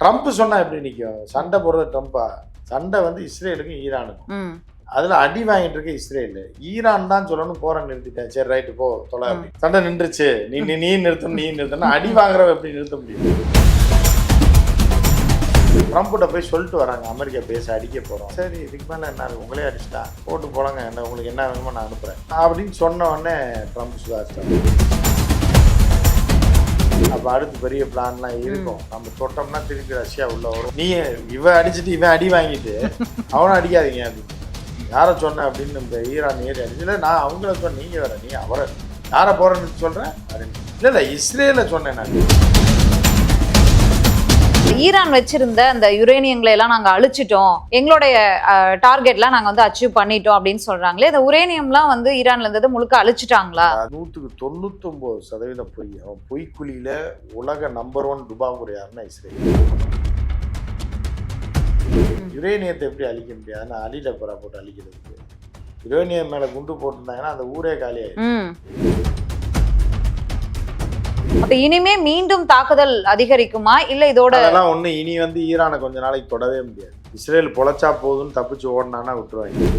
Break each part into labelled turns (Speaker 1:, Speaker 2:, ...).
Speaker 1: Trump சொன்னா எப்படி நிற்கும்? சண்டை போடுறது ட்ரம்ப்பா? சண்டை வந்து இஸ்ரேலுக்கும் ஈரானுக்கும். அதுல அடி வாங்கிட்டு இருக்க இஸ்ரேல். ஈரான் தான் சொல்லணும் போற நிறுத்திட்டேன், சரி ரைட்டு போ தொலை, சண்டை நின்றுச்சு, நீ நிறுத்தணும் அடி வாங்குறவ எப்படி நிறுத்த முடியும்? ட்ரம்ப்கிட்ட போய் சொல்லிட்டு வராங்க, அமெரிக்கா பேச அடிக்க போறோம். சரி இதுக்கு மேல என்ன உங்களே அடிச்சுட்டா போட்டு போலாங்க, என்ன உங்களுக்கு என்ன வேணுமோ நான் அனுப்புறேன் அப்படின்னு சொன்ன உடனே ட்ரம்ப் சுதாரிச்சிட்டாங்க. அப்ப அடுத்து பெரிய பிளான்லாம் இருக்கும். நம்ம தொட்டோம்னா திருப்பி ரஷ்யா உள்ள வரும். நீ இவன் அடிச்சுட்டு இவன் அடி வாங்கிட்டு அவனை அடிக்காதீங்க அப்படின்னு யாரை சொன்னேன் அப்படின்னு இந்த ஈரான் ஏறி அடிச்சு. இல்லை நான் அவங்கள சொன்னேன், நீங்க வேற நீ அவரை யாரை போறேன்னு சொல்றேன் அப்படின்னு. இல்லை இஸ்ரேல சொன்னேன் நான்.
Speaker 2: ஈரான் வச்சிருந்த அந்த யுரேனியங்களை எல்லாம் நாங்க அழிச்சிட்டோம், எங்களுடைய டார்கெட்லாம் நாங்க வந்து அச்சீவ் பண்ணிட்டோம் அப்படின்னு சொல்றாங்களே. இந்த யுரேனியம்லாம் வந்து ஈரான்ல இருந்தது முழுக்க அழிச்சிட்டாங்களா?
Speaker 1: 199% பொய். அவன் பொய்க்குழியில உலக நம்பர் 1 டுபாகூர் யாருன்னா இஸ்ரேல். யுரேனியத்தை எப்படி அழிக்க முடியாதுன்னா அலியில புறா போட்டு அழிக்கிறதுக்கு. யுரேனியம் மேல குண்டு போட்டிருந்தாங்கன்னா அந்த ஊரே காலியாயிடும்.
Speaker 2: அப்ப இனிமே மீண்டும் தாக்குதல் அதிகரிக்குமா இல்ல இதோட?
Speaker 1: அதெல்லாம் ஒண்ணு இனி வந்து ஈரானை கொஞ்ச நாளைக்கு தொடவே முடியாது. இஸ்ரேல் பொழைச்சா போதுன்னு தப்பிச்சு ஓடினானா விட்டுருவாங்க.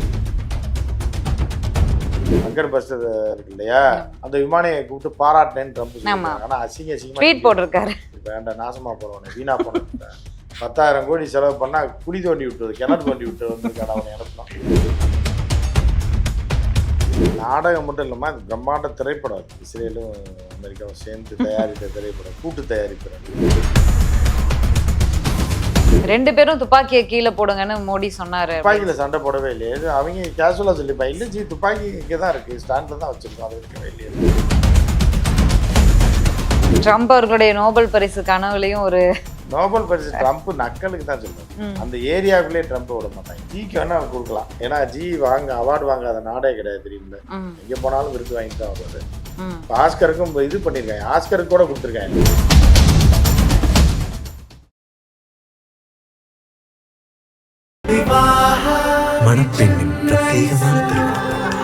Speaker 1: அங்கர் பஸ் இருக்கு இல்லையா, அந்த விமானியை கூப்பிட்டு பாராட்டினேன்னு ட்ரம்ப். ஆனா அசிங்கமா
Speaker 2: போட்டிருக்காரு.
Speaker 1: வேண்டாம் நாசமா போறவனே வீணா போன 10,000 கோடி செலவு பண்ணா குழி தோண்டி விட்டுறது, கிணறு தோண்டி விட்டு வந்துருக்கான அவனை அனுப்பணும். நாடகம் மட்டும் இல்லாம அது பிரம்மாண்ட திரைப்படம். இஸ்ரேலும் அமெரிக்காவும் சேர்ந்து தயாரித்த திரைப்படம், கூட்டு தயாரிக்கிறாங்க.
Speaker 2: 2 பேரும் துப்பாக்கியை கீழே போடுங்கன்னு மோடி சொன்னாரு.
Speaker 1: துப்பாக்கியில சண்டை போடவே இல்லையே, அவங்க கேஷுவலா சொல்லிப்பா. இல்லை ஜி துப்பாக்கி இங்கதான் இருக்கு, ஸ்டாண்ட்ல தான் வச்சிருக்கோம், அது இருக்கவே இல்லையே.
Speaker 2: ட்ரம்ப் அவர்களுடைய நோபல் பரிசு கனவுலையும் ஒரு
Speaker 1: நோபல் பரிசு ட்ரம்ப் நக்கலுக்கு தான் சொல்லுவாங்க. அந்த ஏரியாவுக்குள்ளே ட்ரம்ப் விட மாட்டாங்க. ஜிக்கு வேணா அவர் கொடுக்கலாம், ஏன்னா ஜி அவார்டு வாங்காத நாடே கிடையாது தெரியுமில்ல. எங்க போனாலும் விருது வாங்கிட்டு தான் வருவாரு. ஆஸ்கருக்கும் இது பண்ணிருக்காங்க, ஆஸ்கருக்கு கூட கொடுத்துருக்காங்க.
Speaker 3: மணப்பெண்ணின் பிரத்யேகமான திருமணம்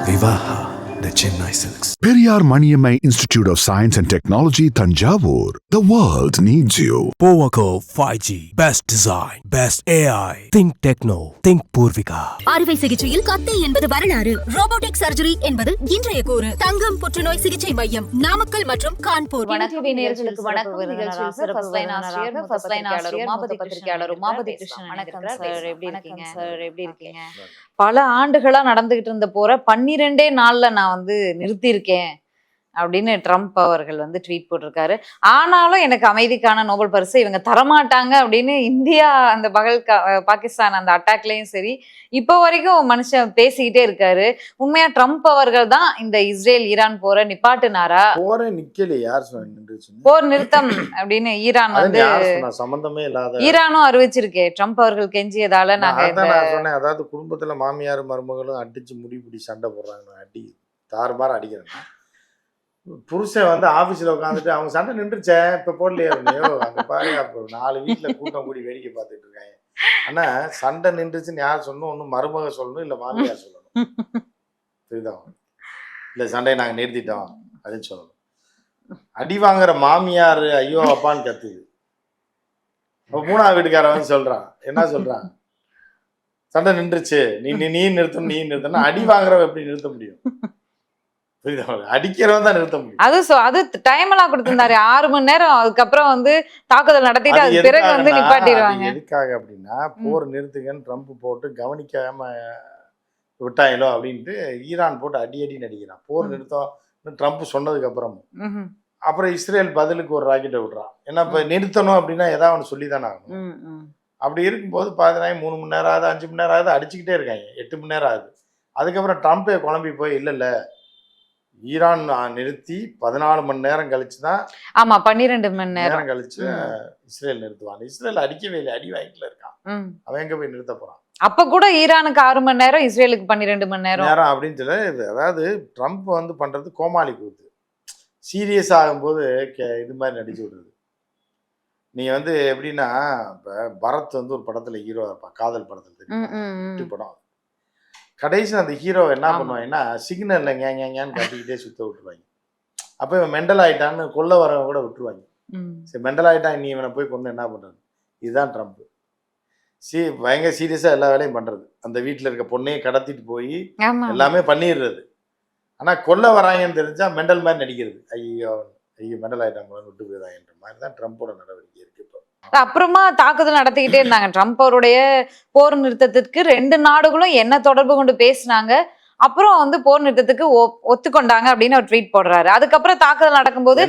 Speaker 3: Vivaha, the Chennai Silks.
Speaker 4: Periyar Maniammai Institute of Science and Technology, Thanjavur. The world needs you.
Speaker 3: Powaco 5G, best design, best AI. Think Techno, think Purvika.
Speaker 5: அறுவை சிகிச்சையில் கத்தை என்பது வரலாறு, ரோபோட்டிக் சர்ஜரி என்பது இன்றைய கூறு. தங்கம் புற்றுநோய் சிகிச்சை மையம், நாமக்கல் மற்றும் கான்பூர்.
Speaker 2: வணக்கம் நேயர்களுக்கு வணக்கம். பத்திரிகையாளர் உமாபதி கிருஷ்ணன். வணக்கம் சார், எப்படி இருக்கீங்க? பல ஆண்டுகளா நடந்துகிட்டு இருந்த போற 12 நாள்ல நான் வந்து நிறுத்தியிருக்கேன் அப்படின்னு ட்ரம்ப் அவர்கள் வந்து ட்வீட் போட்டிருக்காரு. ஆனாலும் எனக்கு அமைதிக்கான நோபல் பரிசு இவங்க தரமாட்டாங்க அப்படின்னு இந்தியா அந்த பாகிஸ்தான் அந்த அட்டாக்லயும் சரி இப்போ வரைக்கும் மனுஷன் பேசிக்கிட்டே இருக்காரு. உண்மையா ட்ரம்ப் அவர்கள் தான் இந்த இஸ்ரேல் ஈரான் போரை நிப்பாட்டினாரா?
Speaker 1: போரை நிக்கல, யார்
Speaker 2: போர் நிறுத்தம் அப்படின்னு ஈரான் வந்து
Speaker 1: சம்பந்தமே இல்லாத
Speaker 2: ஈரானும் அறிவிச்சிருக்கே ட்ரம்ப் அவர்கள் கெஞ்சியதால நாங்க
Speaker 1: சொன்னேன். அதாவது குடும்பத்துல மாமியார் மருமகளும் அடிச்சு முடிப்பிடி சண்டை போடுறாங்க, அடி தாறுமாறு அடிக்கிறேன். புருஷன் வந்து ஆபீஸ்ல உட்காந்துட்டு அவங்க சண்டை நின்றுச்சேன் இப்ப போடலையே அப்படியோ அங்க பாரு, அப்போ 4 வீட்டுல கூட்டம் கூடி வேடிக்கை பார்த்துட்டு இருக்காங்க. ஆனா சண்டை நின்றுச்சுன்னு யார் சொல்லணும்? ஒன்னும் மருமக சொல்லணும், இல்ல மாமியார் சொல்லணும். புரியுதா? இல்ல சண்டையை நாங்க நிறுத்திட்டோம் அப்படின்னு சொல்லணும். அடி வாங்குற மாமியார் ஐயோ அப்பான்னு கத்துது. அப்ப 3ஆவது வீட்டுக்கார வந்து சொல்றான், என்ன சொல்றான்? சண்டை நின்றுச்சு, நீ நிறுத்தணும். அடி வாங்குறவ எப்படி நிறுத்த முடியும்? அடிக்கிறவன் தான் நிறுத்த முடியும்.
Speaker 2: அது டைம் எல்லாம் கொடுத்திருந்தாரு 6 மணி நேரம். அதுக்கப்புறம் வந்து தாக்குதல் நடத்திட்டு அது பிறகு வந்து நிப்பாட்டிடுவாங்க.
Speaker 1: எதுக்காக அப்படின்னா போர் நிறுத்துங்கன்னு ட்ரம்ப் போட்டு கவனிக்காம விட்டாங்களோ அப்படின்ட்டு ஈரான் போட்டு அடி நடிக்கிறான். போர் நிறுத்தம் ட்ரம்ப் சொன்னதுக்கு அப்புறம் இஸ்ரேல் பதிலுக்கு ஒரு ராக்கெட்டை விடுறான். ஏன்னா இப்ப நிறுத்தணும் அப்படின்னா ஏதாவது ஒன்று சொல்லிதானே ஆகணும். அப்படி இருக்கும்போது 3 மணி நேரம் ஆகுது, 5 மணி நேரம் ஆகுது, அடிச்சுக்கிட்டே இருக்காங்க. 8 மணி நேரம் ஆகுது. அதுக்கப்புறம் ட்ரம்ப்பே குழம்பி போய் இல்ல ஈரான் நிறுத்தி 14 மணி நேரம் கழிச்சு தான்,
Speaker 2: ஆமா 12 மணி நேரம்
Speaker 1: கழிச்சு இஸ்ரேல் நிறுத்துவாங்க. இஸ்ரேல் அடிக்கவே இல்லை, அடி வாங்கிட்டுல இருக்கான். அவன் எங்க போய் நிறுத்த போறான்?
Speaker 2: அப்ப கூட ஈரானுக்கு 6 மணி நேரம், இஸ்ரேலுக்கு 12 மணி நேரம்
Speaker 1: அப்படின்னு சொல்லி. அதாவது ட்ரம்ப் வந்து பண்றது கோமாளி கூத்து. சீரியஸ் ஆகும்போது இது மாதிரி நடிச்சு விடுறது. நீங்க வந்து எப்படின்னா இப்ப பரத் வந்து ஒரு படத்துல ஹீரோ இருப்பான், காதல் படத்துல தெரியும் படம். கடைசி அந்த ஹீரோ என்ன பண்ணுவாங்கன்னா சிக்னல்ல கேங்கன்னு கட்டிக்கிட்டே சுத்த விட்டுருவாங்க. அப்ப இவன் மெண்டல் ஆயிட்டான்னு கொல்ல வரவங்க கூட விட்டுருவாங்க. சரி மெண்டல் ஆகிட்டான், நீ இவனை போய் கொண்டு என்ன பண்ணுறது? இதுதான் ட்ரம்ப். பயங்கர சீரியஸாக எல்லா வேலையும் பண்ணுறது. அந்த வீட்டில் இருக்க பொண்ணையை கடத்திட்டு போய் எல்லாமே பண்ணிடுறது. ஆனால் கொல்ல வராங்கன்னு தெரிஞ்சா மெண்டல் மாதிரி நடிக்கிறது. ஐயோ மெண்டல் ஆகிட்டான் விட்டு போயிடாங்கன்ற மாதிரி தான் ட்ரம்ப்போட நடவடிக்கை இருக்கு இப்போ.
Speaker 2: அப்புறமா தாக்குதல் நடத்திக்கிட்டே இருந்தாங்க. ட்ரம்ப் அவருடைய போர் நிறுத்தத்திற்கு 2 நாடுகளும் என்ன தொடர்பு கொண்டு பேசினாங்க, அப்புறம் வந்து போர் நிறுத்தத்துக்கு ஒத்துக்கொண்டாங்க அப்படின்னு ஒரு ட்வீட் போடுறாரு. அதுக்கப்புறம் தாக்குதல் நடக்கும்போது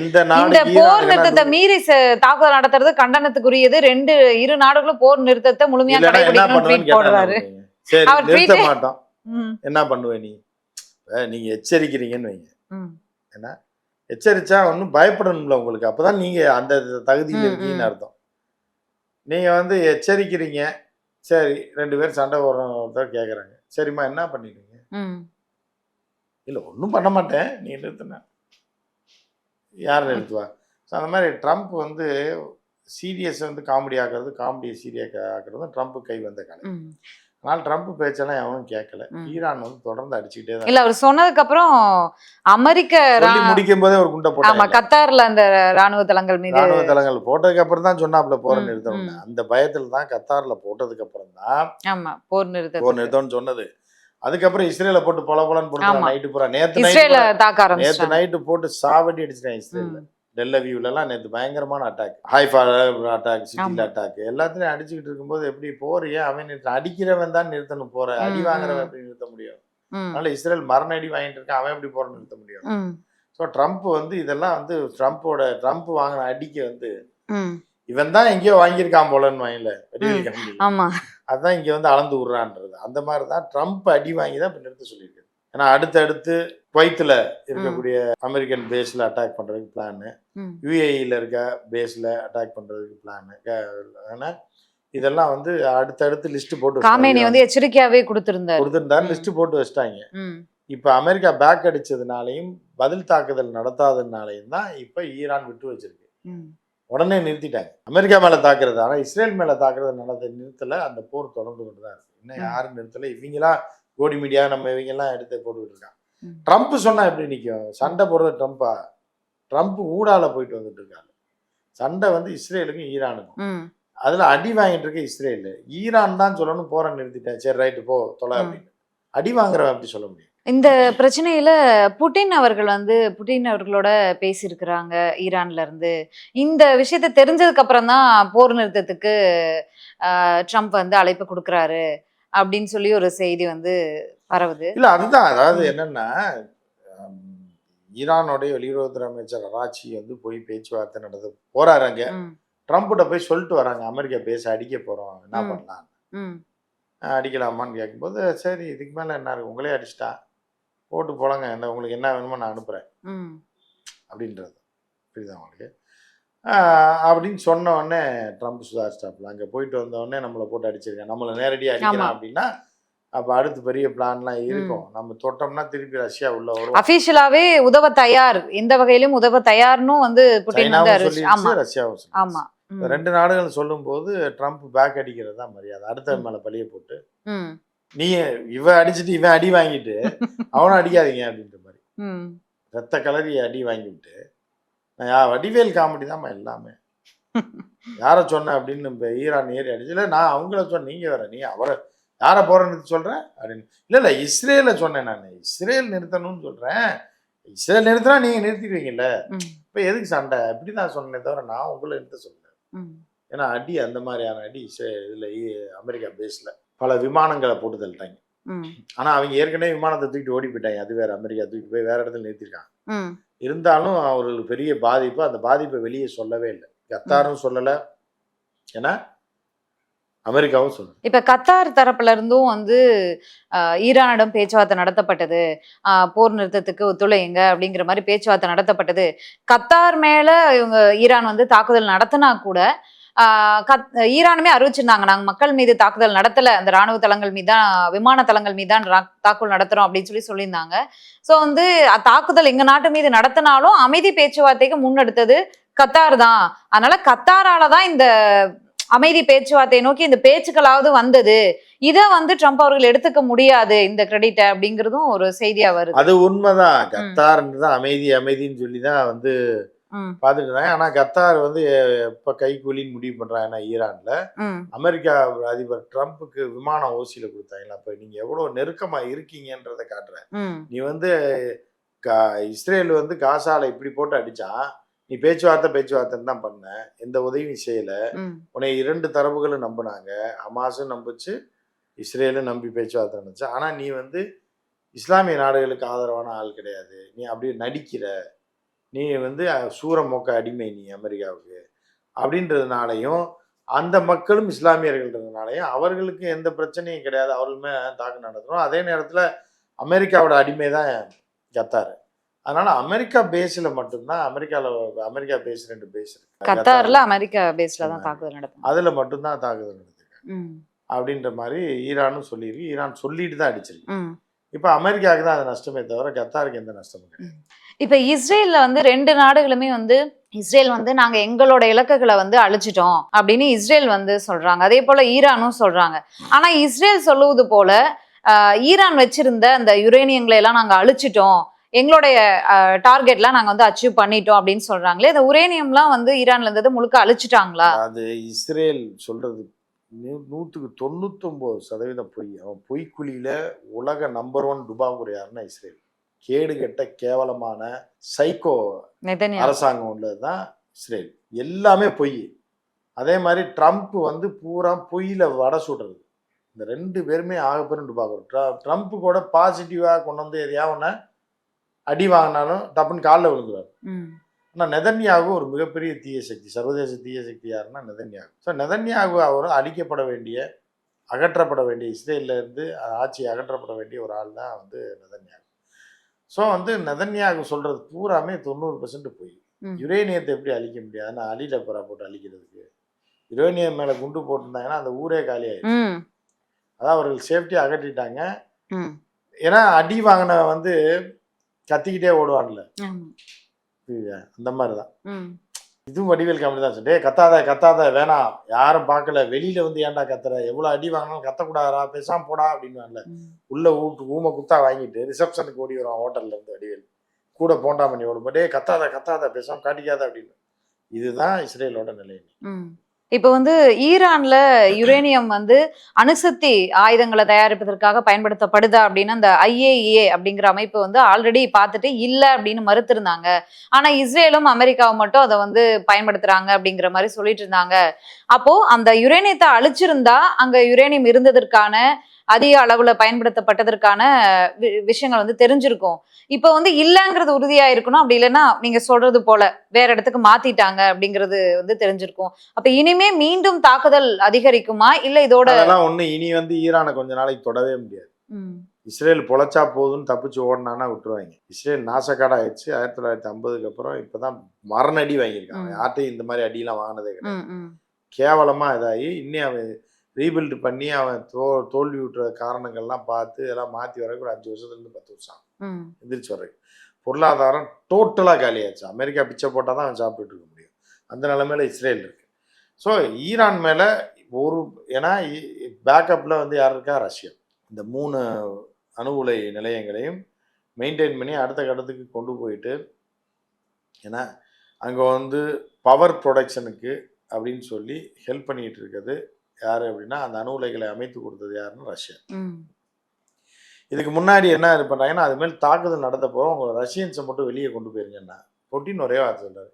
Speaker 2: இந்த போர் நிறுத்தத்தை மீறி தாக்குதல் நடத்துறது கண்டனத்துக்குரியது, 2 நாடுகளும் போர் நிறுத்தத்தை முழுமையா கடைபிடிக்கணும் ட்வீட் போடுறாரு.
Speaker 1: அவர் நிறுத்த மாட்டோம், என்ன பண்ணுவே நீங்க எச்சரிக்கிறீங்கன்னு வைங்க. என்ன எச்சரிச்சா ஒன்றும் பயப்படணும்ல உங்களுக்கு, அப்பதான் நீங்க அந்த தகுதியில் இருக்கீங்கன்னு அர்த்தம். நீங்க வந்து எச்சரிக்கிறீங்க, சரி 2 பேர் சண்டை போடுறவங்க கேட்குறாங்க, சரிம்மா என்ன பண்ணிடுவீங்க? இல்லை ஒன்றும் பண்ண மாட்டேன், நீ நிறுத்தின யார் நிறுத்துவா? ஸோ அந்த மாதிரி ட்ரம்ப் வந்து சீரியஸை வந்து காமெடி ஆக்குறது, காமெடியை சீரியஸ் ஆக்குறதும் ட்ரம்ப் கை வந்த கலை. அதனால ட்ரம்ப் பேச்செல்லாம் எவனும் கேட்கல. ஈரான் வந்து தொடர்ந்து அடிச்சுக்கிட்டே தான்.
Speaker 2: இல்ல அவர் சொன்னதுக்கு அப்புறம் அமெரிக்க
Speaker 1: முடிக்கும் போதே ஒரு குண்டை போட்டாங்க.
Speaker 2: கத்தார்ல அந்த ராணுவ தளங்கள்
Speaker 1: போட்டதுக்கு அப்புறம் தான் சொன்னாப்ல போற நிறுத்தம். அந்த பயத்துல தான் கத்தார்ல போட்டதுக்கு அப்புறம் தான் போர் நிறுத்தம்னு சொன்னது. அதுக்கப்புறம் இஸ்ரேல போட்டு பொலன்னு போட்டு நைட்டு பூரா நேத்து நைட்டு போட்டு சாவடி அடிச்சிட்டேன். இஸ்ரேல டெல்லவியூல எல்லாம் நேற்று பயங்கரமான அட்டாக், ஹைஃபா அட்டாக், சிட்டில அட்டாக், எல்லாத்துலயும் அடிச்சுக்கிட்டு இருக்கும்போது எப்படி போறிய அவன் அடிக்கிறவன் தான் நிறுத்தணும், போற அடி வாங்குறவன் எப்படி நிறுத்த முடியும்? அதனால இஸ்ரேல் மரண அடி வாங்கிட்டு இருக்கான், அவன் எப்படி போற நிறுத்த முடியும்? ஸோ ட்ரம்ப் வந்து இதெல்லாம் வந்து ட்ரம்ப் வாங்கின அடிக்க வந்து இவன் தான் எங்கேயோ வாங்கியிருக்கான் போலன்னு வாங்கல, அதான் இங்க வந்து அளந்து விடுறான்றது. அந்த மாதிரிதான் ட்ரம்ப் அடி வாங்கி தான் இப்ப நிறுத்த சொல்லியிருக்கு. ஏன்னா அடுத்தடுத்து குவைத்தில் இருக்கக்கூடிய அமெரிக்கன் பேஸ்ல அட்டாக் பண்றதுக்கு பிளானு, யுஏஇல இருக்க பேஸ்ல அட்டாக் பண்றதுக்கு பிளானு. ஏன்னா இதெல்லாம் வந்து அடுத்தடுத்து லிஸ்ட் போட்டு
Speaker 2: காமேனி வந்து எச்சரிக்கையாவே கொடுத்திருந்தாரு,
Speaker 1: லிஸ்ட் போட்டு வச்சிட்டாங்க. இப்ப அமெரிக்கா பேக் அடிச்சதுனாலையும் பதில் தாக்குதல் நடத்தாததுனாலையும் தான் இப்ப ஈரான் விட்டு வச்சிருக்கு. உடனே நிறுத்திட்டாங்க அமெரிக்கா மேல தாக்குறது. ஆனா இஸ்ரேல் மேல தாக்குறது நிறுத்தல. அந்த போர் தொடர்ந்து கொண்டுதான் இருக்கு. இன்னும் யாரும் நிறுத்தல. இவங்கெல்லாம் கோடி மீடியா நம்ம இவங்கெல்லாம் எடுத்து போட்டுக்கிட்டு இருக்காங்க. ட்ரம்ப் சொன்னா எப்படி நிற்கும்? சண்டை போடுறது ட்ரம்ப்பா? ட்ரம்ப் ஊடால போயிட்டு வந்துட்டு இருக்காங்க. சண்டை வந்து இஸ்ரேலுக்கும் ஈரானுக்கும். அதுல அடி வாங்கிட்டு இருக்க இஸ்ரேல். ஈரான் தான் சொல்லணும் போற நிறுத்திட்டேன், சரி ரைட்டு போ தொலை அப்படின்னு. அடி வாங்குறவன் அப்படி சொல்ல முடியும்?
Speaker 2: இந்த பிரச்சனையில புட்டின் அவர்களோட பேசியிருக்கிறாங்க ஈரான்ல இருந்து. இந்த விஷயத்த தெரிஞ்சதுக்கு அப்புறம் தான் போர் நிறுத்தத்துக்கு ட்ரம்ப் வந்து அழைப்பு கொடுக்குறாரு அப்படின்னு சொல்லி ஒரு செய்தி வந்து பரவுது.
Speaker 1: இல்ல அதுதான், அதாவது என்னன்னா ஈரானுடைய வெளியுறவுத்துறை அமைச்சர் அராச்சி வந்து போய் பேச்சுவார்த்தை நடத்த போறாரு. அங்க ட்ரம்ப்கிட்ட போய் சொல்லிட்டு வராங்க, அமெரிக்கா பேச அடிக்க போறோம், என்ன பண்ணலாம், அடிக்கலாமான்னு கேட்கும்போது, சரி இதுக்கு மேல என்ன இருக்கு, உங்களே அடிச்சிட்டா போட்டு போலங்க, என்ன உங்களுக்கு என்ன வேணுமோ நான் அனுப்புறேன் அப்படின்றது புரியுதா உங்களுக்கு? அப்படின்னு சொன்ன உடனே ட்ரம்ப் சுதாரிச்சிட்டாப்ல. அங்கே போயிட்டு வந்த உடனே நம்மளை போட்டு அடிச்சிருக்கேன், நம்மளை நேரடியாக அடிக்கலாம் அப்படின்னா அப்போ அடுத்து பெரிய பிளான்லாம் இருக்கும். நம்ம தொட்டோம்னா திருப்பி ரஷ்யா உள்ள வரும்.
Speaker 2: அபிஷியலாவே உதவ தயார், எந்த வகையிலும் உதவ தயார்னு வந்து
Speaker 1: ரஷ்யாவும்.
Speaker 2: ஆமா,
Speaker 1: 2 நாடுகள் சொல்லும் போது ட்ரம்ப் பேக் அடிக்கிறது தான் மரியாதை. அடுத்த மேல பழிய போட்டு நீ இவன் அடிச்சுட்டு இவன் அடி வாங்கிட்டு அவனும் அடிக்காதீங்க அப்படின்ற மாதிரி ரத்த கலரி அடி வாங்கிவிட்டு, வடிவேல் காமெடி தான் எல்லாமே. யாரை சொன்ன அப்படின்னு இப்போ ஈரான் ஏறி அடிச்சு, நான் அவங்கள சொன்னேன், நீங்க வேற, நீ அவரை யாரை போறேன்னு சொல்றேன் அப்படின்னு. இல்ல இஸ்ரேல சொன்னேன், நான் இஸ்ரேல் நிறுத்தணும்னு சொல்றேன், இஸ்ரேல் நிறுத்தினா நீங்க நிறுத்திடுவீங்கல்ல, இப்ப எதுக்கு சண்டை அப்படிதான் சொன்னேன் தவிர நான் உங்களை நிறுத்த சொல்றேன். ஏன்னா அடி அந்த மாதிரியான அடி இதுல அமெரிக்கா பேஸ்ல பல விமானங்களை போட்டு தள்ளிட்டாங்க. ஆனா அவங்க ஏற்கனவே விமானத்தை தூக்கிட்டு ஓடி போயிட்டாங்க, அது வேற, அமெரிக்கா தூக்கிட்டு போய் வேற இடத்துல நிறுத்திருக்காங்க. இருந்தாலும் அவர்களுக்கு பெரிய பாதிப்பு, அந்த பாதிப்பை வெளியே சொல்லவே இல்லை. கத்தாரும் சொல்லல, ஏன்னா அமெரிக்காவும் சொல்லல.
Speaker 2: இப்ப கத்தார் தரப்புல இருந்தும் வந்து ஈரானிடம் பேச்சுவார்த்தை நடத்தப்பட்டது, போர் நிறுத்தத்துக்கு ஒத்துழைங்க அப்படிங்கிற மாதிரி பேச்சுவார்த்தை நடத்தப்பட்டது. கத்தார் மேல இவங்க ஈரான் வந்து தாக்குதல் நடத்தினா கூட ஈரானுமே அறிவிச்சிருந்தாங்க, நாங்க மக்கள் மீது தாக்குதல் நடத்தல, அந்த ராணுவ தளங்கள் மீதான், விமான தளங்கள் மீதான் தாக்குதல் நடத்துறோம் அப்படின்னு சொல்லியிருந்தாங்க. ஸோ வந்து தாக்குதல் எங்க நாட்டு மீது நடத்தினாலும் அமைதி பேச்சுவார்த்தைக்கு முன்னெடுத்தது கத்தார் தான். அதனால கத்தாரால தான் இந்த அமைதி பேச்சுவார்த்தையை நோக்கி இந்த பேச்சுக்களாவது வந்தது. இதை வந்து ட்ரம்ப் அவர்கள் எடுத்துக்க முடியாது இந்த கிரெடிட்டை அப்படிங்கிறதும் ஒரு செய்தியா வருது.
Speaker 1: அது உண்மைதான். கத்தார் அமைதின்னு சொல்லிதான் வந்து பார்த்துட்டு இருந்தாங்க. ஆனா கத்தார் வந்து எப்ப கைக்கூலின்னு முடிவு பண்றாங்கன்னா ஈரான்ல அமெரிக்கா அதிபர் ட்ரம்ப்புக்கு விமானம் ஓசியில கொடுத்தாங்களா, அப்ப நீங்க எவ்வளவு நெருக்கமா இருக்கீங்கன்றதை காட்டுறேன். நீ வந்து இஸ்ரேல் வந்து காசால இப்படி போட்டு அடிச்சான், நீ பேச்சுவார்த்தைன்னு தான் பண்ண, எந்த உதவியும் செய்யல. உன்னை 2 தரப்புகளும் நம்பினாங்க, ஹமாஸும் நம்பிச்சு, இஸ்ரேலும் நம்பி பேச்சுவார்த்தை நினைச்சு. ஆனா நீ வந்து இஸ்லாமிய நாடுகளுக்கு ஆதரவான ஆள் கிடையாது, நீ அப்படியே நடிக்கிற, நீ வந்து சூரமோக்க அடிமை நீ அமெரிக்காவுக்கு அப்படின்றதுனாலையும், அந்த மக்களும் இஸ்லாமியர்கள்ன்றதுனாலையும் அவர்களுக்கு எந்த பிரச்சனையும் கிடையாது, அவர்களுமே தாக்கு நடத்தணும். அதே நேரத்துல அமெரிக்காவோட அடிமை தான் கத்தார். அதனால அமெரிக்கா பேஸ்ல மட்டும்தான், அமெரிக்கா பேஸ் 2 பேஸ் இருக்கு
Speaker 2: கத்தார்ல, அமெரிக்கா பேஸ்ல தான் தாக்குதல் நடக்கும், அதுல
Speaker 1: மட்டும்தான் தாக்குதல் நடத்திருக்காங்க அப்படின்ற மாதிரி ஈரானும் சொல்லியிருக்கு. ஈரான் சொல்லிட்டு தான் அடிச்சிருக்கு. இப்ப அமெரிக்காவுக்கு தான் அது நஷ்டமே தவிர கத்தாருக்கு எந்த நஷ்டமும் கிடையாது.
Speaker 2: இப்ப இஸ்ரேல்ல வந்து 2 நாடுகளுமே வந்து இஸ்ரேல் வந்து நாங்க எங்களோட இலக்குகளை வந்து அழிச்சிட்டோம் அப்படின்னு இஸ்ரேல் வந்து சொல்றாங்க, அதே போல ஈரானும் சொல்றாங்க. ஆனா இஸ்ரேல் சொல்லுவது போல ஈரான் வச்சிருந்த அந்த யுரேனியங்களை எல்லாம் நாங்க அழிச்சிட்டோம், எங்களுடைய டார்கெட்லாம் நாங்க வந்து அச்சீவ் பண்ணிட்டோம் அப்படின்னு சொல்றாங்களே. இந்த உரேனியம்லாம் வந்து ஈரான்ல இருந்தது முழுக்க அழிச்சிட்டாங்களா?
Speaker 1: அது இஸ்ரேல் சொல்றது 199% பொய். அவன் பொய்க்குழியில உலக நம்பர் 1 டுபாகூர் யாருன்னா இஸ்ரேல். கேடு கெட்ட கேவலமான சைக்கோ அரசாங்கம் உள்ளதுதான் இஸ்ரேல். எல்லாமே பொய். அதே மாதிரி ட்ரம்ப் வந்து பூரா பொய்யில வடை சுடுறது. இந்த 2 பேருமே ஆகப்பெரும் டுபாகூர். ட்ரம்ப் கூட பாசிட்டிவா கொண்டு வந்து எதையாவது அடி வாங்கினாலும் டப்புன்னு காலில் விழுந்துருவார். ஆனால் நெதன்யாகு ஒரு மிகப்பெரிய தீய சக்தி, சர்வதேச தீய சக்தி யாருன்னா நெதன்யாகு. ஸோ நெதன்யாகு அவர் அழிக்கப்பட வேண்டிய, அகற்றப்பட வேண்டிய, இஸ்ரேல்ல இருந்து ஆட்சி அகற்றப்பட வேண்டிய ஒரு ஆள் தான் வந்து நெதன்யாகு. ஸோ வந்து நெதன்யாகு சொல்றது பூராமே 90% போய். யுரேனியத்தை எப்படி அழிக்க முடியாதுன்னா அலி டப்பரா போட்டு அழிக்கிறதுக்கு, யுரேனியம் மேல குண்டு போட்டிருந்தாங்கன்னா அந்த ஊரே காலி ஆயிடுச்சு. அதான் அவர்கள் சேஃப்டியா அகற்றிட்டாங்க. ஏன்னா அடி வாங்கின வந்து கத்திக்கிட்டே ஓடுவான்ல, அந்த மாதிரிதான் இதுவும். வடிவேல் காமெடி தான் சொல்லிட்டு, கத்தாத வேணாம், யாரும் பார்க்கல, வெளியில வந்து ஏன்டா கத்துற, எவ்வளவு அடி வாங்கினாலும் கத்தக்கூடாதா, பேசாம போடா அப்படின்னுவான்ல. உள்ள ஊமை குத்தா வாங்கிட்டு ரிசப்ஷனுக்கு ஓடி வரும் ஹோட்டல்ல இருந்து வடிவேல், கூட போண்டா பண்ணி ஓடும், பட் கத்தாத பேசாம காட்டிக்காத அப்படின்னு. இதுதான் இஸ்ரேலோட நிலை.
Speaker 2: இப்ப வந்து ஈரான்ல யுரேனியம் வந்து அணுசக்தி ஆயுதங்களை தயாரிப்பதற்காக பயன்படுத்தப்படுதா அப்படின்னு அந்த IAEA அப்படிங்கிற அமைப்பு வந்து ஆல்ரெடி பார்த்துட்டு இல்ல அப்படின்னு மறுத்திருந்தாங்க. ஆனா இஸ்ரேலும் அமெரிக்காவும் மட்டும் அதை வந்து பயன்படுத்துறாங்க அப்படிங்கிற மாதிரி சொல்லிட்டு இருந்தாங்க. அப்போ அந்த யுரேனியத்தை அழிச்சிருந்தா அங்க யுரேனியம் இருந்ததற்கான, அதிக அளவுல பயன்படுத்தப்பட்டதற்கான விஷயங்கள் வந்து தெரிஞ்சிருக்கும். இப்ப வந்து இல்லங்கிறது உறுதியா இருக்கணும், அப்படி இல்லைன்னா நீங்க சொல்றது போல வேற இடத்துக்கு மாத்திட்டாங்க அப்படிங்கிறது வந்து தெரிஞ்சிருக்கும். அப்ப இனிமே மீண்டும் தாக்குதல் அதிகரிக்குமா, இல்ல இதோட
Speaker 1: ஒண்ணு இனி வந்து ஈரானை கொஞ்ச நாளைக்கு தொடவே முடியாது. இஸ்ரேல் பொழைச்சா போதுன்னு தப்பிச்சு ஓடனானா விட்டுருவாங்க. இஸ்ரேல் நாசக்காடா ஆயிடுச்சு 1950க்கு அப்புறம். இப்பதான் மரணடி வாங்கியிருக்காங்க, யார்ட்டையும் இந்த மாதிரி அடியெல்லாம் வாங்கினதே கிடையாது. கேவலமா இதாகி இன்னும் அவன் ரீபில்டு பண்ணி அவன் தோல்வி விட்டுற காரணங்கள்லாம் பார்த்து எல்லாம் மாற்றி வரக்கு ஒரு 5 வருஷத்துலேருந்து 10 வருஷம் எந்திரிச்சு வர்றதுக்கு. பொருளாதாரம் டோட்டலாக காலியாச்சு. அமெரிக்கா பிச்சை போட்டால் தான் அவன் சாப்பிட்டுட்டு இருக்க முடியும், அந்த நிலைமையில இஸ்ரேல் இருக்கு. ஸோ ஈரான் மேலே ஏன்னா பேக்கப்பில் வந்து யார் இருக்கா, ரஷ்யா. இந்த 3 அணு உலை நிலையங்களையும் மெயின்டைன் பண்ணி அடுத்த கட்டத்துக்கு கொண்டு போயிட்டு, ஏன்னா அங்கே வந்து பவர் ப்ரொடக்ஷனுக்கு அப்படின்னு சொல்லி ஹெல்ப் பண்ணிட்டு இருக்கிறது யாரு அப்படின்னா, அந்த அணு உலைகளை அமைத்து கொடுத்தது யாருன்னா ரஷ்யா. இதுக்கு முன்னாடி என்ன இது பண்றாங்கன்னா, அது மேல் தாக்குதல் நடத்த போறோம், உங்க ரஷ்யன்ஸை மட்டும் வெளியே கொண்டு போயிருங்கன்னா, பொட்டின்னு ஒரே வார்த்தை சொல்றாரு,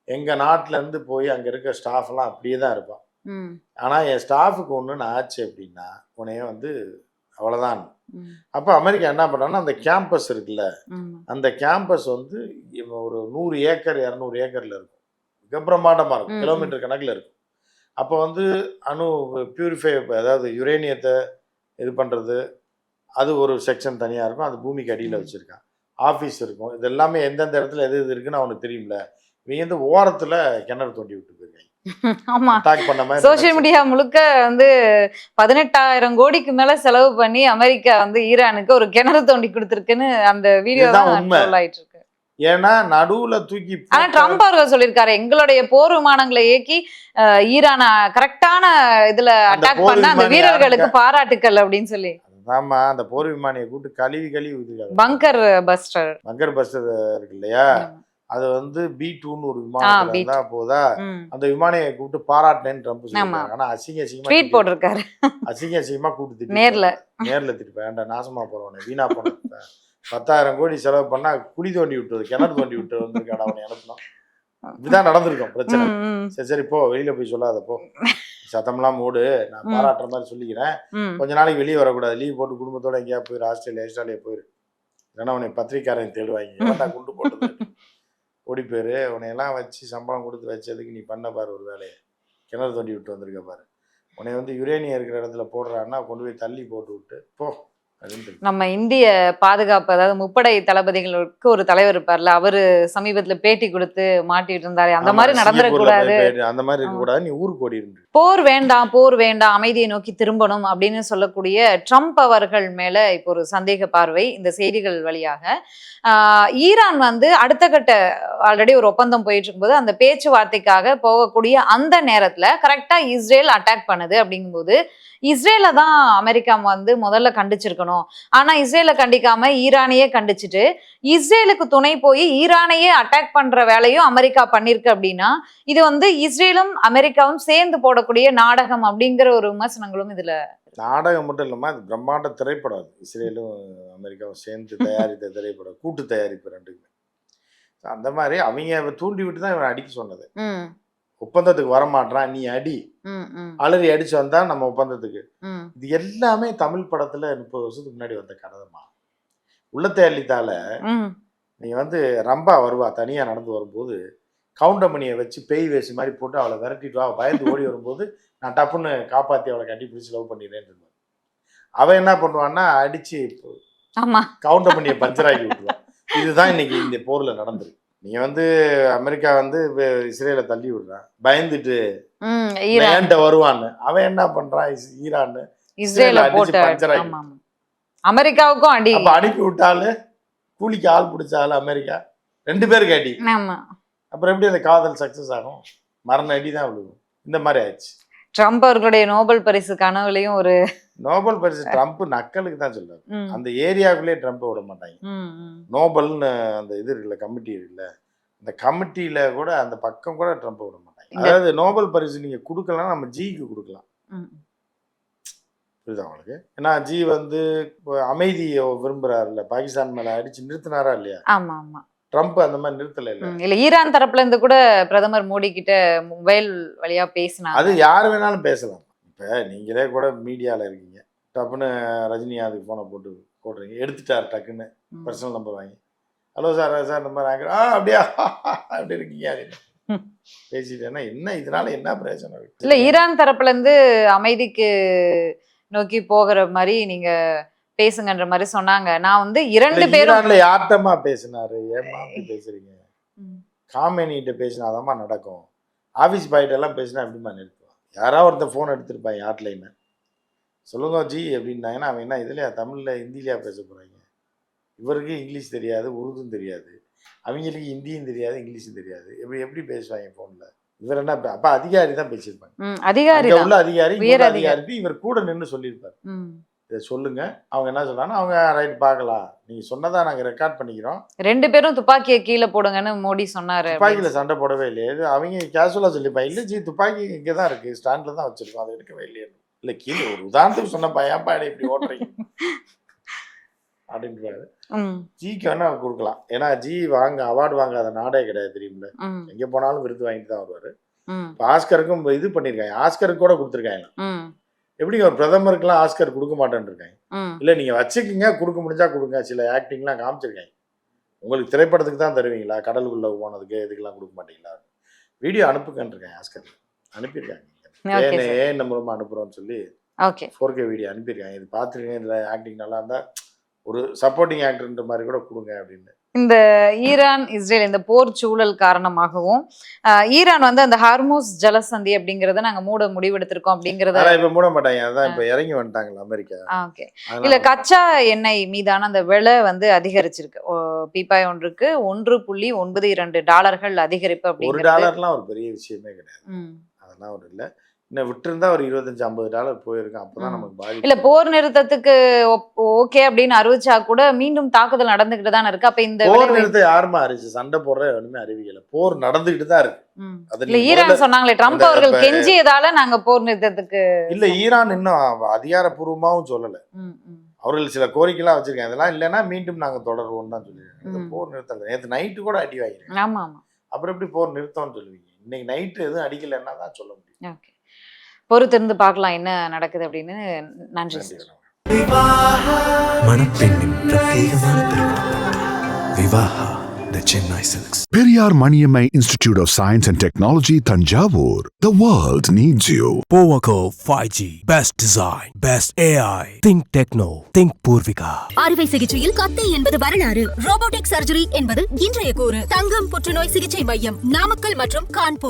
Speaker 1: எங்க நாட்டுல இருந்து போய் அங்க இருக்க ஸ்டாஃப் எல்லாம் அப்படியே தான் இருப்பான், ஆனா என் ஸ்டாஃபுக்கு ஒண்ணுன்னு ஆச்சு அப்படின்னா உன்னைய வந்து அவ்வளவுதான். அப்ப அமெரிக்கா என்ன பண்றாங்கன்னா, அந்த கேம்பஸ் இருக்குல்ல, அந்த கேம்பஸ் வந்து ஒரு 100 ஏக்கர் 200 ஏக்கர்ல இருக்கும், மிக பிரம்மாண்டமா இருக்கும், கிலோமீட்டர் கணக்குல இருக்கும். அப்போ வந்து அணு பியூரிஃபை, அதாவது யுரேனியத்தை இது பண்ணுறது, அது ஒரு செக்ஷன் தனியாக இருக்கும், அது பூமிக்கு அடியில் வச்சுருக்கான். ஆஃபீஸ் இருக்கும், இது எல்லாமே எந்தெந்த இடத்துல எது இருக்குன்னு அவனுக்கு தெரியும்ல. இவங்க வந்து ஓரத்தில் கிணறு தோண்டி விட்டு போயிருக்காங்க.
Speaker 2: ஆமா, சோசியல் மீடியா முழுக்க வந்து 18,000 கோடிக்கு மேல செலவு பண்ணி அமெரிக்கா வந்து ஈரானுக்கு ஒரு கிணறு தோண்டி கொடுத்துருக்குன்னு அந்த வீடியோ தான் ஆயிட்டு இருக்கு.
Speaker 1: ஏன்னா நடுவுல தூக்கி,
Speaker 2: ஆனா ட்ரம்ப் அவர்கள் சொல்லியிருக்காரு, எங்களுடைய போர் விமானங்களை இயக்கி ஈரான கரெக்டான இதுல அட்டாக் பண்ண அந்த வீரர்களுக்கு பாராட்டுக்கள் அப்படின்னு சொல்லி.
Speaker 1: ஆமா, அந்த போர் விமானியை கூட்டு கழுவி ஊத்துக்காங்க.
Speaker 2: பங்கர் பஸ்டர்
Speaker 1: இருக்கு இல்லையா, அது வந்து B2ன்னு ஒரு விமானத்துல
Speaker 2: B2.
Speaker 1: இருந்தா போதா,
Speaker 2: ம்.
Speaker 1: அந்த விமானியை கூப்பிட்டு பாராட்டினேன்னு ட்ரம்ப்
Speaker 2: ஆமா.
Speaker 1: சொல்லியிருக்காங்க. ஆனா அசிங்கமா
Speaker 2: ட்வீட் போட்டிருக்காரு
Speaker 1: அசிங்கமா கூப்பிட்டு திட்டிருக்காரு.
Speaker 2: நேர்ல
Speaker 1: திட்டு வேண்டா, நாசமா போறவனே, வீணா போன 10,000 கோடி செலவு பண்ணா குழி தோண்டி விட்டது, கிணறு தோண்டி விட்டு வந்திருக்காடா அவனை அனுப்பணும். இப்படிதான் நடந்திருக்கும் பிரச்சனை.
Speaker 2: ம், ம்,
Speaker 1: சரி சரி போ, வெளியில போய் சொல்லாத போ, சத்தம்லாம் மூடு, நான்
Speaker 2: ம்.
Speaker 1: பாராட்டுற மாதிரி சொல்லிக்கிறேன்.
Speaker 2: ம்.
Speaker 1: கொஞ்ச நாளைக்கு வெளியே வரக்கூடாது, லீவ் போட்டு குடும்பத்தோட எங்கேயா போயிரு, ஆஸ்திரேலியா போயிரு, இல்லைன்னா உன்னை பத்திரிக்காரன் தேடுவாங்க, எவன்டா குண்டு போட்டது ஓடி போயிரு, உன்னையெல்லாம் வச்சு சம்பளம் கொடுத்து வச்சதுக்கு நீ பண்ண பாரு ஒரு வேலையை, கிணறு தோண்டி விட்டு வந்திருக்க பாரு, உன்னை வந்து யுரேனியம் இருக்கிற இடத்துல போடுறான்னா கொண்டு போய் தள்ளி போட்டு விட்டு போ அப்படின்னு.
Speaker 2: நம்ம இந்திய பாதுகாப்பு, அதாவது முப்படை தளபதிகளுக்கு ஒரு தலைவர் இருப்பார்ல, அவரு சமீபத்துல பேட்டி கொடுத்து மாட்டிட்டு இருந்தாரு. அந்த மாதிரி நடந்துடக்கூடாது,
Speaker 1: அந்த மாதிரி இருக்க கூடாது, நீ ஊருக்கு ஓடி இருந்து
Speaker 2: போர் வேண்டாம், அமைதியை நோக்கி திரும்பணும் அப்படின்னு சொல்லக்கூடிய ட்ரம்ப் அவர்கள் மேல இப்போ ஒரு சந்தேக பார்வை இந்த செய்திகள் வழியாக. ஈரான் வந்து அடுத்த கட்ட ஆல்ரெடி ஒரு ஒப்பந்தம் போயிட்டு இருக்கும்போது அந்த பேச்சுவார்த்தைக்காக போகக்கூடிய அந்த நேரத்துல கரெக்டா இஸ்ரேல் அட்டாக் பண்ணுது. அப்படிங்கும்போது இஸ்ரேலை தான் அமெரிக்கா வந்து முதல்ல கண்டிச்சிருக்கணும். ஆனா இஸ்ரேலை கண்டிக்காம ஈரானையே கண்டிச்சுட்டு இஸ்ரேலுக்கு துணை போய் ஈரானையே அட்டாக் பண்ற வேலையும் அமெரிக்கா பண்ணிருக்கு. அப்படின்னா இது வந்து இஸ்ரேலும் அமெரிக்காவும் சேர்ந்து போடக்கூடிய நாடகம் அப்படிங்கிற ஒரு விமர்சனங்களும் இதுல.
Speaker 1: நாடகம் மட்டும் இல்லாம அது பிரம்மாண்ட திரைப்படம், அது இஸ்ரேலும் அமெரிக்காவும் சேர்ந்து தயாரித்த திரைப்படம், கூட்டு தயாரிப்பு ரெண்டுக்குமே. அந்த மாதிரி அவங்க தூண்டி விட்டு தான் இவன் அடிக்க சொன்னது. ஒப்பந்தத்துக்கு வரமாட்டான், நீ அடி, அலறி அடிச்சு வந்தா நம்ம ஒப்பந்தத்துக்கு. இது எல்லாமே தமிழ் படத்துல 30 வருஷத்துக்கு முன்னாடி வந்த கதைமா. உள்ளத்தை அள்ளித்தால நீ வந்து ரம்பா வருவா, தனியா நடந்து வரும்போது கவுண்டமணியை வச்சு பேய் வேசி மாதிரி போட்டு அவளை விரட்டிட்டு வா, பயந்து ஓடி வரும்போது நான் டப்புன்னு காப்பாத்தி அவளை கட்டி பிடிச்சி லவ் பண்ணிடுறேன்னு இருந்தான். அவன் என்ன பண்ணுவான்னா அடிச்சு கவுண்டமணியை பஞ்சராக்கி விட்டுருவான். இதுதான் இன்னைக்கு இந்த போர்ல நடந்திருக்கு. நீங்க வந்து அமெரிக்கா வந்து இஸ்ரேலை தள்ளி விடுறான், பயந்துட்டு ஈரான் வருவான்னு. அவன் என்ன பண்றான், ஈரான் இஸ்ரேலை அடிச்சு பஞ்சராக்கி
Speaker 2: அமெரிக்காவுக்கும் அடி
Speaker 1: அனுப்பி விட்டாலும் கூலிக்கு ஆள் பிடிச்சாலும் அமெரிக்கா 2 பேருக்கு அடி. அப்புறம் எப்படி அந்த காதல் சக்சஸ் ஆகும், மரண அடி தான் விழுகும். இந்த மாதிரி ஆயிடுச்சு.
Speaker 2: ட்ரம்ப் அவர்களுடைய நோபல் பரிசு கனவுலையும் ஒரு
Speaker 1: நோபல் பரிசு ட்ரம்ப் நக்கலுக்கு தான் சொல்றாரு. அந்த ஏரியாவுக்குள்ளே ட்ரம்ப் விட மாட்டாங்க. நோபல்னு அந்த இது இருக்குல்ல, கமிட்டி இருக்குல்ல, அந்த கமிட்டியில கூட அந்த பக்கம் கூட ட்ரம்ப் விட மாட்டாங்க. அதாவது நோபல் பரிசு நீங்க கொடுக்கலாம், நம்ம ஜிக்கு கொடுக்கலாம், புரியுதா உங்களுக்கு? ஏன்னா ஜி வந்து அமைதியை விரும்புறாருல்ல, பாகிஸ்தான் மேல அடிச்சு நிறுத்தினாரா இல்லையா?
Speaker 2: ஆமா ஆமா.
Speaker 1: ட்ரம்ப் அந்த மாதிரி நிறுத்தல
Speaker 2: இல்ல. ஈரான் தரப்புல இருந்து கூட பிரதமர் மோடி கிட்ட மொபைல் வழியா பேசினாங்க.
Speaker 1: அது யார் வேணாலும் பேசலாம். இப்ப நீங்களே கூட மீடியால இருக்கீங்க, டப்புன்னு ரஜினி அதுக்கு போனை போடுறீங்க, எடுத்துட்டாரு டக்குன்னு பர்சனல் நம்பர் வாங்கி, ஹலோ சார் நம்பர் வாங்க, அப்படியா அப்படி இருக்கீங்க அப்படின்னு பேசிட்டேன்னா என்ன, இதனால என்ன பிரயோஜனம் இருக்கு?
Speaker 2: இல்ல, ஈரான் தரப்புல இருந்து அமைதிக்கு நோக்கி போகிற மாதிரி நீங்க பேசுங்கன்ற மாதிரி சொன்னாங்க. நான் வந்து 2 பேரும்
Speaker 1: யார்ட்டமா பேசினாரு, ஏமா பேசுறீங்க? காமெனிட்ட பேசினாதாம்மா நடக்கும். ஆஃபீஸ் பாய்கிட்ட எல்லாம் பேசினா எப்படிமா நிறுத்துவான்? யாராவது ஒருத்தர் ஃபோன் எடுத்திருப்பான் யார்ட்லைன்னு, சொல்லுங்க ஜி அப்படின்னாங்கன்னா அவன் என்ன இதுலையா தமிழ்ல ஹிந்திலையா பேச போறாங்க? இவருக்கு இங்கிலீஷ் தெரியாது, உருதும் தெரியாது, அவங்களுக்கு ஹிந்தியும் தெரியாது, இங்கிலீஷும் தெரியாது, எப்படி பேசுவாங்க ஃபோன்ல? இவர் என்ன அப்ப அதிகாரி தான் பேசியிருப்பாங்க,
Speaker 2: அதிகாரி
Speaker 1: உள்ள அதிகாரி இவர் கூட நின்று சொல்லியிருப்பாரு, இதை சொல்லுங்க. அவங்க என்ன சொல்றாங்க, அவங்க ரைட் பார்க்கலாம், நீங்க சொன்னதா நாங்க ரெக்கார்ட் பண்ணிக்கிறோம்.
Speaker 2: 2 பேரும் துப்பாக்கியை கீழே போடுங்கன்னு மோடி சொன்னாரு.
Speaker 1: துப்பாக்கியில சண்டை போடவே இல்லையே, அவங்க கேஷுவலா சொல்லிப்பாங்க, இல்ல ஜி துப்பாக்கி இங்கதான் இருக்கு, ஸ்டாண்ட்ல தான் வச்சிருக்கோம், அதை எடுக்கவே இல்லையே. இல்ல கீழே ஒரு உதாரணத்துக்கு சொன்னப்பா, ஏன்ப்பா இப்படி ஓட்டுறீங்க அப்படின்றாரு. ஜிக்கு வேணா கொடுக்கலாம், ஏன்னா ஜி அவார்டு வாங்காத நாடே கிடையாது தெரியுமில்ல, எங்க போனாலும் விருது வாங்கிட்டு தான் வருவாரு. ஆஸ்கருக்கும் இது பண்ணிருக்காங்க, ஆஸ்கருக்கு கூட கொடுத்துருக்காங்க. எப்படிங்க ஒரு பிரதமருக்குலாம் ஆஸ்கர் கொடுக்க மாட்டேன்னு இருக்காங்க? இல்ல நீங்க வச்சுக்கிங்க, கொடுக்க முடிஞ்சா கொடுங்க. சில ஆக்டிங்லாம் காமிச்சிருக்காங்க, உங்களுக்கு திரைப்படத்துக்கு தான் தருவீங்களா, கடலுக்குள்ள போனதுக்கு இதுக்கெல்லாம் கொடுக்க மாட்டீங்களா? வீடியோ அனுப்புங்கன்னு இருக்காங்க, ஆஸ்கர் அனுப்பியிருக்காங்க, ஏன் மூலமா அனுப்புறோம்னு சொல்லி 4K வீடியோ அனுப்பியிருக்காங்க. இது பார்த்துருக்கேன், இதுல ஆக்டிங் நல்லா இருந்தா ஒரு சப்போர்ட்டிங் ஆக்டர்ன்ற மாதிரி கூட கொடுங்க அப்படின்னு.
Speaker 2: இந்த ஈரான் இஸ்ரேல் இந்த போர் சூழல் காரணமாகவும் ஈரான் வந்து அந்த ஹார்மோஸ் ஜலசந்தி அப்படிங்கறத நாங்க மூட முடிவெடுத்திருக்கோம் அப்படிங்கறத
Speaker 1: இப்ப மூட மாட்டாங்க, அதான் இப்ப இறங்கி வந்துட்டாங்க அமெரிக்கா.
Speaker 2: ஓகே. இல்ல, கச்சா எண்ணெய் மீதான அந்த விலை வந்து அதிகரிச்சிருக்கு. பீப்பாய் ஒன்றுக்கு $1.92 அதிகரிப்பு.
Speaker 1: $1 ஒரு பெரிய விஷயமே கிடையாது, அதெல்லாம் ஒரு இல்ல. இன்னும் விட்டுருந்தா ஒரு $25-50 போயிருக்கும். அப்பதான் நமக்கு பாதிப்பு.
Speaker 2: இல்ல போர் நிறுத்தத்துக்கு ஓகே அப்படின்னு அறிவிச்சா கூட மீண்டும் தாக்குதல் நடந்துகிட்டு தானே இருக்கு. அப்ப இந்த
Speaker 1: போர் நிறுத்தம் யாருமா அறிவிச்சு? சண்டை போடுற ஒண்ணுமே அறிவிக்கல. போர் நடந்துகிட்டு தான் இருக்கு. அது
Speaker 2: இல்ல ஈரான் சொன்னாங்களே, ட்ரம்ப் அவர்கள் கெஞ்சியதால நாங்க போர் நிறுத்தத்துக்கு.
Speaker 1: இல்ல ஈரான் இன்னும் அதிகாரப்பூர்வமாவும் சொல்லல. அவர்கள் சில கோரிக்கைலாம் வச்சிருக்காங்க. இதெல்லாம் இல்லைன்னா மீண்டும் நாங்க தொடருவோம் தான் சொல்லியிருக்காங்க. போர் நிறுத்தம் நேற்று நைட்டு கூட அடி வாங்கிருக்காங்க.
Speaker 2: ஆமா ஆமா.
Speaker 1: அப்புறம் எப்படி போர் நிறுத்தம்னு சொல்லுவீங்க? இன்னைக்கு நைட்டு எதுவும் அடிக்கலைன்னா தான் சொல்ல முடியும்.
Speaker 2: ஓகே, பொறுத்திருந்து பார்க்கலாம் என்ன நடக்குது அப்படின்னு. நன்றி சார்.
Speaker 3: மணப்பெண்ணின் பிரத்யேகமான திருமணம் Vivaha the Chennai Silks.
Speaker 4: Periyar Maniammai Institute of Science and Technology, Thanjavur. The world needs you.
Speaker 3: Powaco 5G. Best design. Best AI. Think Techno. Think Purvika.
Speaker 5: அறுவை சிகிச்சையில் கத்தை என்பது வரலாறு, ரோபோட்டிக் சர்ஜரி என்பது இன்றைய கூறு. தங்கம் புற்றுநோய் சிகிச்சை மையம், நாமக்கல் மற்றும் கான்பூர்.